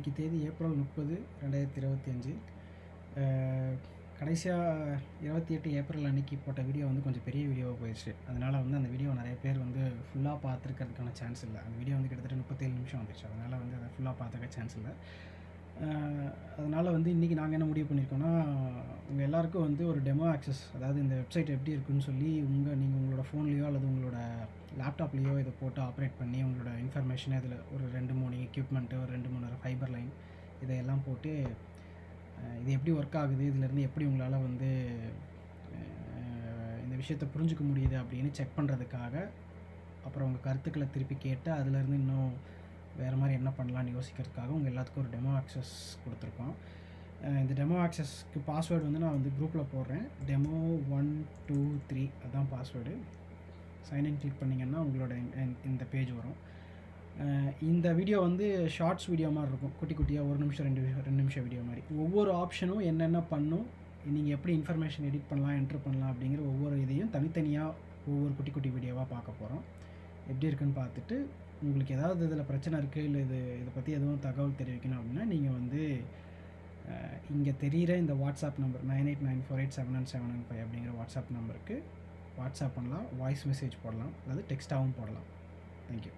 இன்னைக்கு தேதி ஏப்ரல் 30, 2025. கடைசியாக 28 ஏப்ரல் அன்னைக்கு போட்ட வீடியோ வந்து கொஞ்சம் பெரிய வீடியோவாக போயிடுச்சு. அதனால் வந்து அந்த வீடியோ நிறைய பேர் வந்து ஃபுல்லாக பார்த்துருக்கிறதுக்கான சான்ஸ் இல்லை. அந்த வீடியோ வந்து கிட்டத்தட்ட 37 நிமிஷம் வந்துச்சு. அதனால் வந்து அதை ஃபுல்லாக பார்த்துக்க சான்ஸ் இல்லை. அதனால் வந்து இன்றைக்கி நாங்கள் என்ன முடிவு பண்ணியிருக்கோன்னா, உங்கள் எல்லாேருக்கும் வந்து ஒரு டெமோ ஆக்சஸ், அதாவது இந்த வெப்சைட் எப்படி இருக்குன்னு சொல்லி நீங்கள் உங்களோட ஃபோன்லேயோ அல்லது உங்களோட லேப்டாப்லேயோ இதை போட்டு ஆப்ரேட் பண்ணி உங்களோட இன்ஃபர்மேஷனை இதில் ஒரு 2-3 எக்யூப்மெண்ட்டு, ஒரு 2-3 ஃபைபர் லைன் இதையெல்லாம் போட்டு இது எப்படி ஒர்க் ஆகுது, இதிலேருந்து எப்படி உங்களால் வந்து இந்த விஷயத்தை புரிஞ்சிக்க முடியுது அப்படின்னு செக் பண்ணுறதுக்காக, அப்புறம் உங்கள் கருத்துக்களை திருப்பி கேட்டு அதிலேருந்து இன்னும் வேறு மாதிரி என்ன பண்ணலான்னு யோசிக்கிறதுக்காக உங்கள் எல்லாத்துக்கும் ஒரு டெமோ ஆக்சஸ் கொடுத்துருக்கோம். இந்த டெமோ ஆக்சஸ்க்கு பாஸ்வேர்டு வந்து நான் வந்து குரூப்பில் போடுறேன். demo123 அதுதான் பாஸ்வேர்டு. சைன்இன் கிளிக் பண்ணிங்கன்னா உங்களோட இந்த பேஜ் வரும். இந்த வீடியோ வந்து ஷார்ட்ஸ் வீடியோ மாதிரி இருக்கும். குட்டி குட்டியாக 1 நிமிஷம் 2 நிமிஷம் வீடியோ மாதிரி. ஒவ்வொரு ஆப்ஷனும் என்னென்ன பண்ணும், நீங்கள் எப்படி இன்ஃபர்மேஷன் எடிட் பண்ணலாம், என்ட்ரு பண்ணலாம் அப்படிங்கிற ஒவ்வொரு இதையும் தனித்தனியாக ஒவ்வொரு குட்டி குட்டி வீடியோவாக பார்க்க போகிறோம். எப்படி இருக்குன்னு பார்த்துட்டு உங்களுக்கு ஏதாவது இதில் பிரச்சனை இருக்குது, இல்லை இதை பற்றி எதுவும் தகவல் தெரிவிக்கணும் அப்படின்னா நீங்கள் வந்து இங்கே தெரிகிற இந்த வாட்ஸ்அப் நம்பர் 9894879795 அப்படிங்கிற வாட்ஸ்அப் நம்பருக்கு வாட்ஸ்அப் பண்ணலாம், வாய்ஸ் மெசேஜ் போடலாம், அல்லது டெக்ஸ்ட்டாகவும் போடலாம். தேங்க்யூ.